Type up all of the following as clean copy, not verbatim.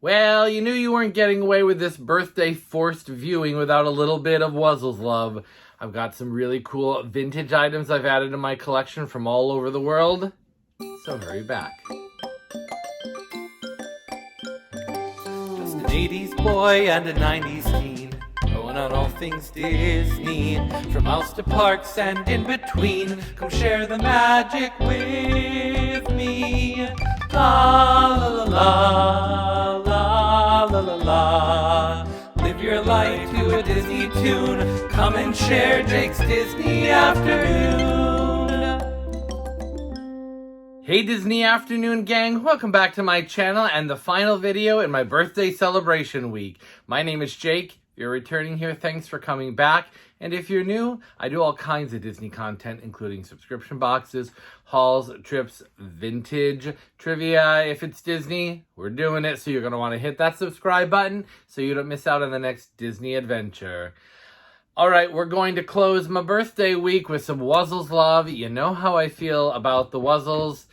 Well, you knew you weren't getting away with this birthday forced viewing without a little bit of Wuzzles love. I've got some really cool vintage items I've added to my collection from all over the world, so hurry back. Just an 80s boy and a 90s teen, going on all things Disney, from house to parks and in between. Come share the magic with me. La la la la la la la la. Live your life to a Disney tune. Come and share Jake's Disney Afternoon. Hey Disney Afternoon gang, welcome back to my channel and the final video in my birthday celebration week. My name is Jake. If you're returning here, thanks for coming back. And if you're new, I do all kinds of Disney content, including subscription boxes, hauls, trips, vintage, trivia. If it's Disney, we're doing it, so you're going to want to hit that subscribe button so you don't miss out on the next Disney adventure. All right, we're going to close my birthday week with some Wuzzles love. You know how I feel about the Wuzzles.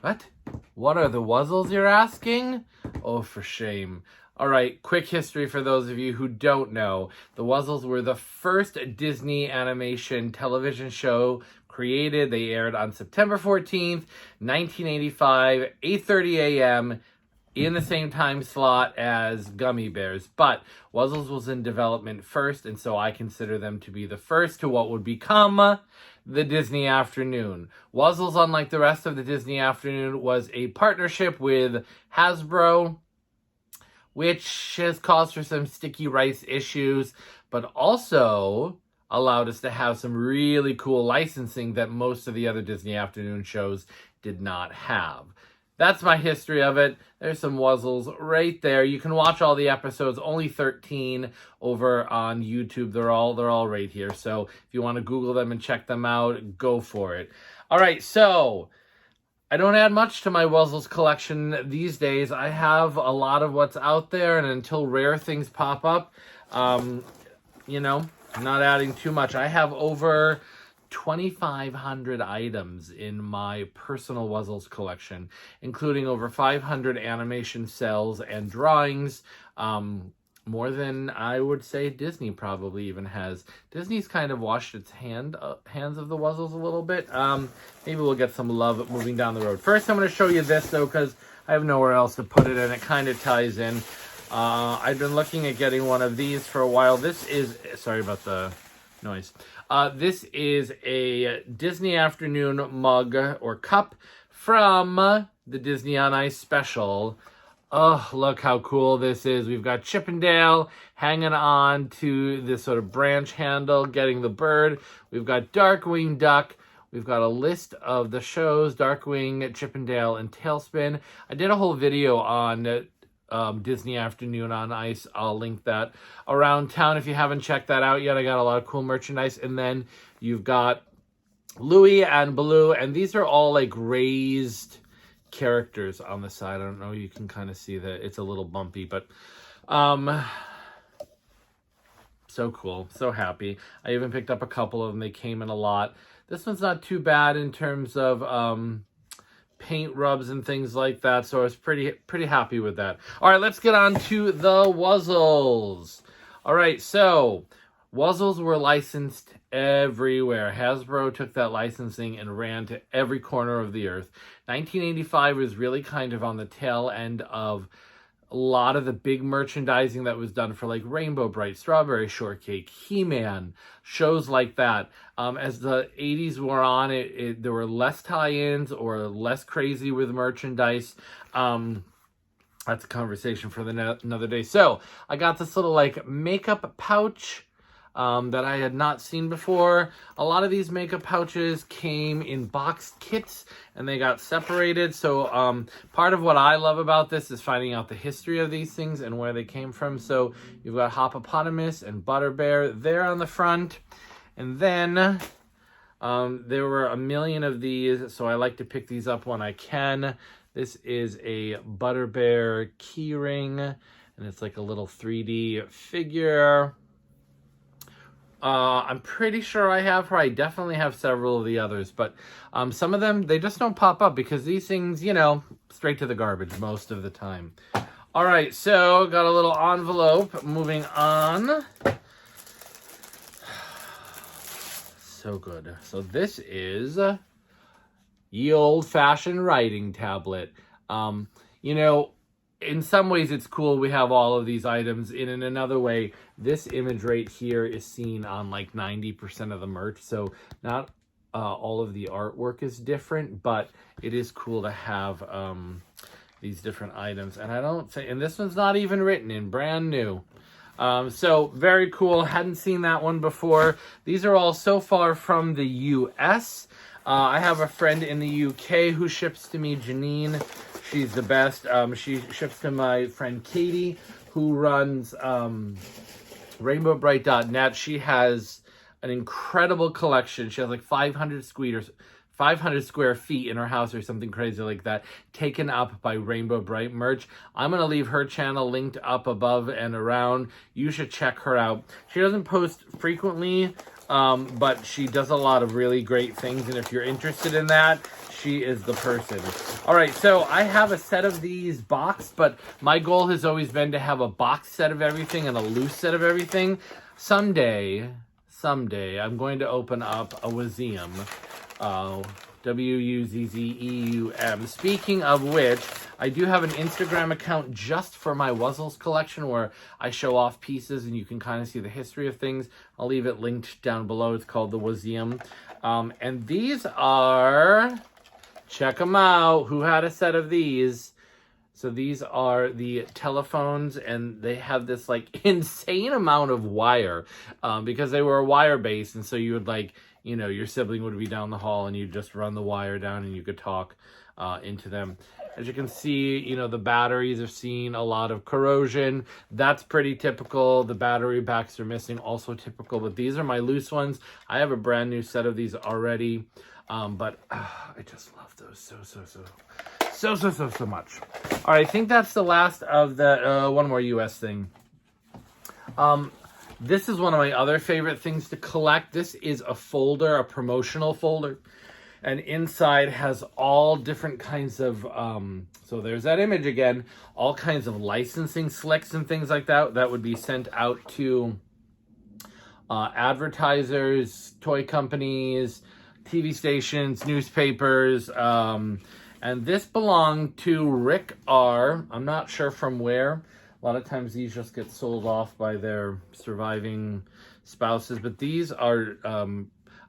What? What are the Wuzzles, you're asking? Oh, for shame. All right, quick history for those of you who don't know. The Wuzzles were the first Disney animation television show created. They aired on September 14th, 1985, 8:30 a.m., in the same time slot as Gummy Bears. But Wuzzles was in development first, and so I consider them to be the first to what would become the Disney Afternoon. Wuzzles, unlike the rest of the Disney Afternoon, was a partnership with Hasbro, which has caused for some sticky rice issues, but also allowed us to have some really cool licensing that most of the other Disney Afternoon shows did not have. That's my history of it. There's some Wuzzles right there. You can watch all the episodes, only 13 over on YouTube. They're all right here. So if you want to Google them and check them out, go for it. All right, so I don't add much to my Wuzzles collection these days. I have a lot of what's out there, and until rare things pop up, you know, I'm not adding too much. I have over 2,500 items in my personal Wuzzles collection, including over 500 animation cells and drawings, more than I would say Disney probably even has. Disney's kind of washed its hands of the Wuzzles a little bit. Maybe we'll get some love moving down the road. First, I'm going to show you this, though, because I have nowhere else to put it, and it kind of ties in. I've been looking at getting one of these for a while. This is, sorry about the noise. This is a Disney Afternoon mug or cup from the Disney on Ice special. Oh, look how cool this is. We've got Chippendale hanging on to this sort of branch handle, getting the bird. We've got Darkwing Duck. We've got a list of the shows, Darkwing, Chippendale, and TaleSpin. I did a whole video on Disney Afternoon on Ice. I'll link that around town if you haven't checked that out yet. I got a lot of cool merchandise. And then you've got Louie and Baloo, and these are all like raised characters on the side. I don't know, you can kind of see that it's a little bumpy, but so cool, so happy. I even picked up a couple of them. They came in a lot. This one's not too bad in terms of paint rubs and things like that, so I was pretty happy with that. All right, let's get on to the Wuzzles. All right, so Wuzzles were licensed everywhere. Hasbro took that licensing and ran to every corner of the earth. 1985 was really kind of on the tail end of a lot of the big merchandising that was done for like Rainbow Brite, Strawberry Shortcake, He-Man, shows like that. As the 80s wore on, there were less tie-ins or less crazy with merchandise. That's a conversation for another day. So I got this little like makeup pouch that I had not seen before. A lot of these makeup pouches came in boxed kits and they got separated. So part of what I love about this is finding out the history of these things and where they came from. So you've got Hoppopotamus and Butterbear there on the front. And then there were a million of these, so I like to pick these up when I can. This is a Butterbear key ring, and it's like a little 3D figure. I'm pretty sure I have her. I definitely have several of the others, but some of them, they just don't pop up because these things, you know, straight to the garbage most of the time. All right, so got a little envelope. Moving on. So good. So this is ye old-fashioned writing tablet. You know, in some ways it's cool we have all of these items. In another way, this image right here is seen on like 90% of the merch. So not all of the artwork is different, but it is cool to have these different items. And I don't say, and this one's not even written in, brand new. So very cool. Hadn't seen that one before. These are all so far from the US. I have a friend in the UK who ships to me, Janine. She's the best. She ships to my friend Katy, who runs RainbowBrite.net. She has an incredible collection. She has like 500 square feet in her house or something crazy like that, taken up by Rainbow Brite merch. I'm going to leave her channel linked up above and around. You should check her out. She doesn't post frequently, but she does a lot of really great things. And if you're interested in that, she is the person. All right, so I have a set of these boxed, but my goal has always been to have a box set of everything and a loose set of everything. Someday, I'm going to open up a WUZZEUM. WUZZEUM. Speaking of which, I do have an Instagram account just for my Wuzzles collection where I show off pieces and you can kind of see the history of things. I'll leave it linked down below. It's called TheWuzzeum. And these are, check them out. Who had a set of these? So these are the telephones, and they have this like insane amount of wire because they were wire based. And so you would like, you know, your sibling would be down the hall and you just run the wire down and you could talk into them. As you can see, you know, the batteries have seen a lot of corrosion. That's pretty typical. The battery backs are missing, also typical, but these are my loose ones. I have a brand new set of these already, but I just love those so much. All right, I think that's the last of the one more US thing. This is one of my other favorite things to collect. This is a folder, a promotional folder, and inside has all different kinds of so there's that image again, all kinds of licensing slicks and things like that that would be sent out to advertisers, toy companies, TV stations, newspapers, and this belonged to Rick R. I'm not sure from where. A lot of times these just get sold off by their surviving spouses, but these are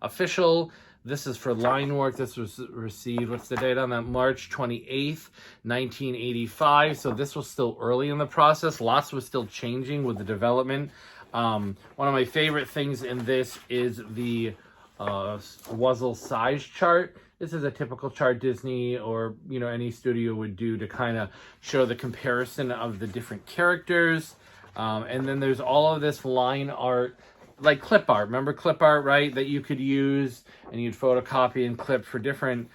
official. This is for line work. This was received, what's the date on that? March 28th, 1985. So this was still early in the process. Lots was still changing with the development. One of my favorite things in this is the Wuzzle size chart. This is a typical chart Disney or, you know, any studio would do to kind of show the comparison of the different characters. And then there's all of this line art, like clip art. Remember clip art, right? That you could use and you'd photocopy and clip for different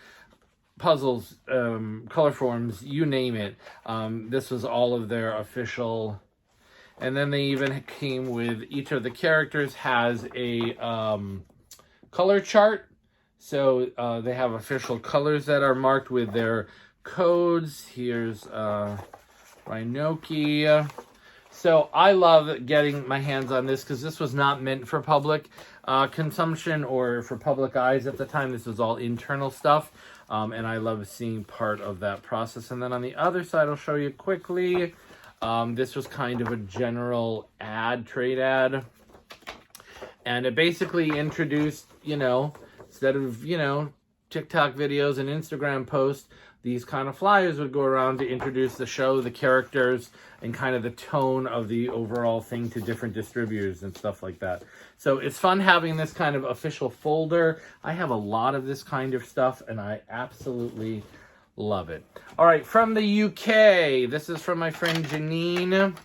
puzzles, color forms, you name it. This was all of their official. And then they even came with each of the characters has a color chart. So they have official colors that are marked with their codes. Here's Rhinoki. So I love getting my hands on this because this was not meant for public consumption or for public eyes at the time. This was all internal stuff. And I love seeing part of that process. And then on the other side, I'll show you quickly. This was kind of a general ad, trade ad. And it basically introduced, you know, instead of, you know, TikTok videos and Instagram posts, these kind of flyers would go around to introduce the show, the characters, and kind of the tone of the overall thing to different distributors and stuff like that. So it's fun having this kind of official folder. I have a lot of this kind of stuff, and I absolutely love it. All right, from the UK, this is from my friend Janine.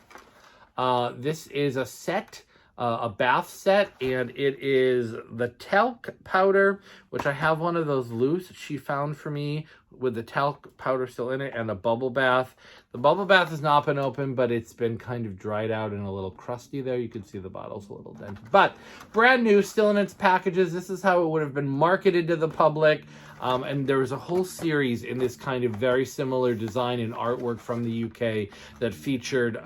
This is a set. A bath set, and it is the talc powder, which I have one of those loose she found for me with the talc powder still in it, and a bubble bath. The bubble bath has not been open, but it's been kind of dried out and a little crusty there. You can see the bottle's a little dented, but brand new, still in its packages. This is how it would have been marketed to the public. And there was a whole series in this kind of very similar design and artwork from the UK that featured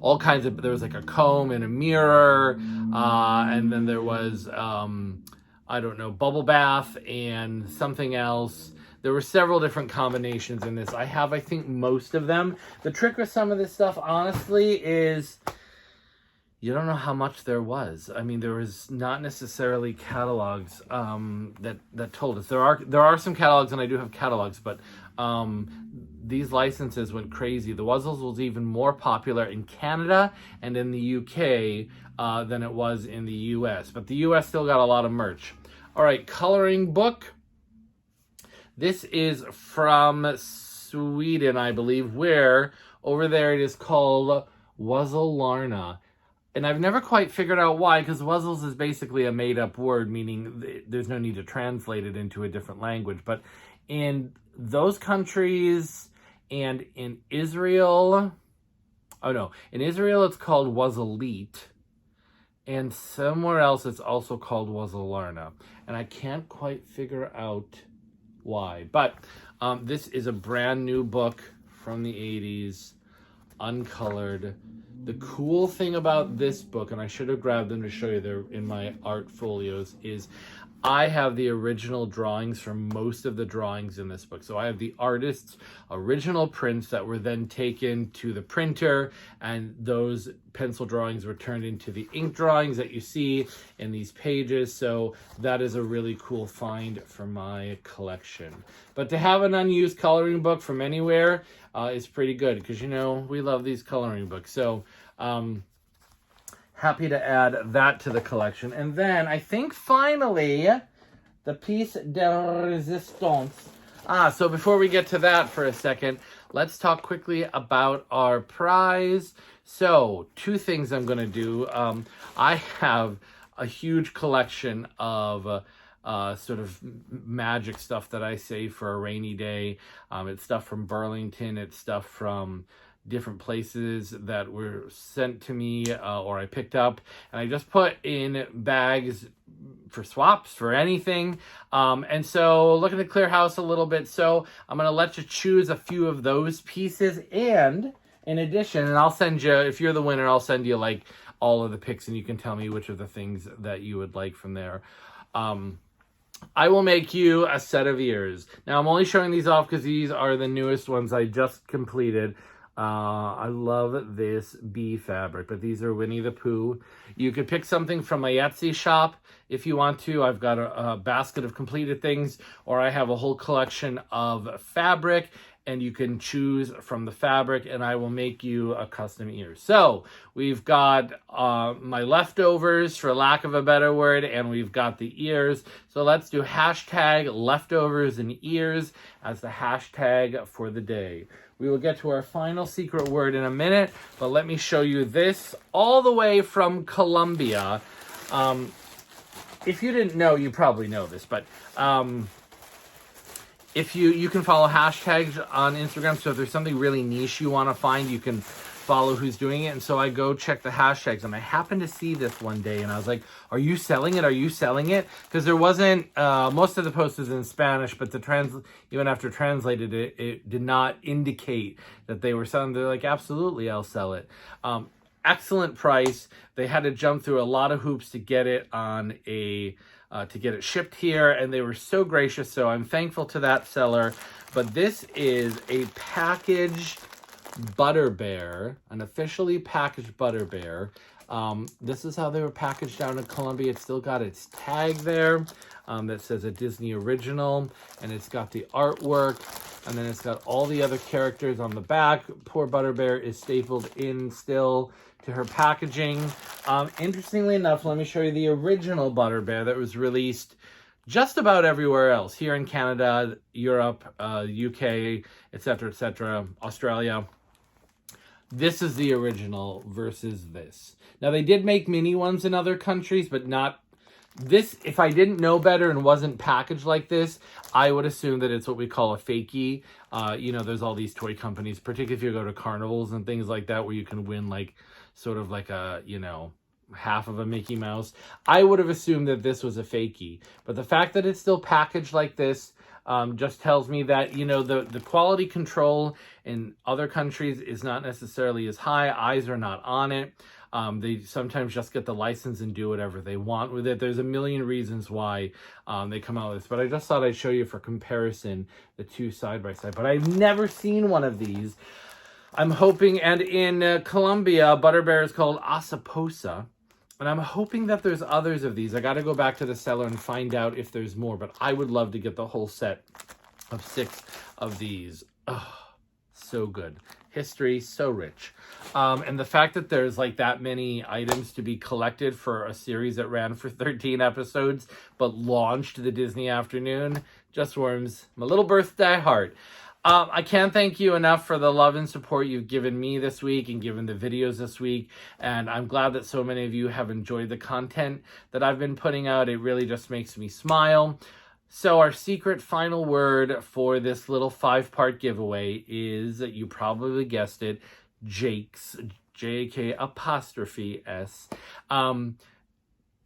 all kinds of, there was like a comb and a mirror, and then there was, I don't know, bubble bath and something else. There were several different combinations in this. I have, I think, most of them. The trick with some of this stuff, honestly, is you don't know how much there was. I mean, there was not necessarily catalogs that told us. There are some catalogs, and I do have catalogs, but these licenses went crazy. The Wuzzles was even more popular in Canada and in the UK than it was in the US. But the US still got a lot of merch. All right, coloring book. This is from Sweden, I believe, where over there it is called Wuzzlarna. And I've never quite figured out why, because Wuzzles is basically a made-up word, meaning there's no need to translate it into a different language. But in those countries and in Israel, in Israel it's called Wuzzleet, and somewhere else it's also called Wuzzlarna. And I can't quite figure out why. But this is a brand new book from the 80s, uncolored. The cool thing about this book, and I should have grabbed them to show you, they're in my art folios, is I have the original drawings from most of the drawings in this book. So I have the artist's original prints that were then taken to the printer, and those pencil drawings were turned into the ink drawings that you see in these pages. So that is a really cool find for my collection. But to have an unused coloring book from anywhere is pretty good, because, you know, we love these coloring books. So happy to add that to the collection. And then I think finally, the piece de resistance. So before we get to that for a second, let's talk quickly about our prize. So 2 things I'm going to do. I have a huge collection of sort of magic stuff that I save for a rainy day. It's stuff from Burlington. It's stuff from different places that were sent to me or I picked up, and I just put in bags for swaps, for anything. And so looking to clear house a little bit, so I'm going to let you choose a few of those pieces. And in addition, and I'll send you, if you're the winner, I'll send you like all of the picks, and you can tell me which of the things that you would like from there. I will make you a set of ears. Now, I'm only showing these off because these are the newest ones I just completed. I love this bee fabric, but these are Winnie the Pooh. You could pick something from my Etsy shop if you want to. I've got a basket of completed things, or I have a whole collection of fabric, and you can choose from the fabric, and I will make you a custom ear. So we've got my leftovers, for lack of a better word, and we've got the ears. So let's do hashtag leftovers and ears as the hashtag for the day. We will get to our final secret word in a minute, but let me show you this all the way from Colombia. If you didn't know, you probably know this, but if you can follow hashtags on Instagram. So if there's something really niche you want to find, you can follow who's doing it. And so I go check the hashtags, and I happened to see this one day, and I was like, are you selling it? Are you selling it? Because there wasn't, most of the post is in Spanish, but even after translated it, it did not indicate that they were selling. They're like, absolutely, I'll sell it. Excellent price. They had to jump through a lot of hoops to get it on to get it shipped here, and they were so gracious. So I'm thankful to that seller. But this is a packaged Butter Bear, an officially packaged Butter Bear. This is how they were packaged down in Colombia. It's still got its tag there that says a Disney original, and it's got the artwork, and then it's got all the other characters on the back. Poor Butter Bear is stapled in still to her packaging. Interestingly enough, let me show you the original Butter Bear that was released just about everywhere else, here in Canada, Europe, UK, etc., Australia. This is the original versus this. Now, they did make mini ones in other countries, but not this. If I didn't know better and wasn't packaged like this, I would assume that it's what we call a fakie. You know, there's all these toy companies, particularly if you go to carnivals and things like that, where you can win like sort of like a, you know, half of a Mickey Mouse, I would have assumed that this was a fakie. But the fact that it's still packaged like this just tells me that, you know, the quality control in other countries is not necessarily as high. Eyes are not on it. They sometimes just get the license and do whatever they want with it. There's a million reasons why they come out with this, but I just thought I'd show you for comparison the two side by side. But I've never seen one of these. I'm hoping, and in Colombia, Butterbear is called Asaposa. And I'm hoping that there's others of these. I got to go back to the seller and find out if there's more. But I would love to get the whole set of 6 of these. Oh, so good. History, so rich. And the fact that there's like that many items to be collected for a series that ran for 13 episodes, but launched the Disney afternoon, just warms my little birthday heart. I can't thank you enough for the love and support you've given me this week and given the videos this week. And I'm glad that so many of you have enjoyed the content that I've been putting out. It really just makes me smile. So our secret final word for this little 5-part giveaway is, you probably guessed it, Jake's, J-A-K apostrophe S.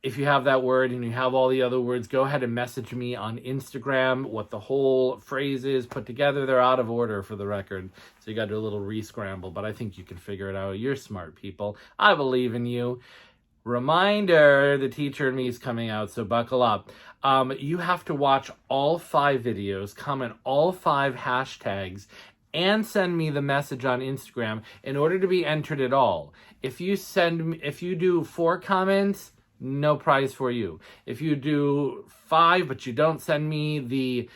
If you have that word and you have all the other words, go ahead and message me on Instagram what the whole phrase is put together. They're out of order for the record, so you got to do a little re-scramble, but I think you can figure it out. You're smart people. I believe in you. Reminder, the teacher in me is coming out, so buckle up. You have to watch all 5 videos, comment all 5 hashtags, and send me the message on Instagram in order to be entered at all. If you do 4 comments, no prize for you. If you do 5, but you don't send me the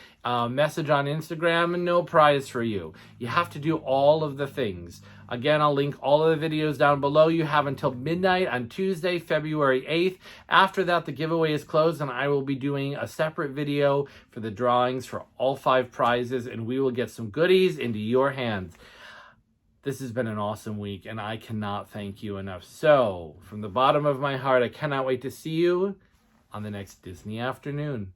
message on Instagram, no prize for you. You have to do all of the things. Again, I'll link all of the videos down below. You have until midnight on Tuesday, February 8th. After that, the giveaway is closed, and I will be doing a separate video for the drawings for all 5 prizes, and we will get some goodies into your hands. This has been an awesome week, and I cannot thank you enough. So, from the bottom of my heart, I cannot wait to see you on the next Disney afternoon.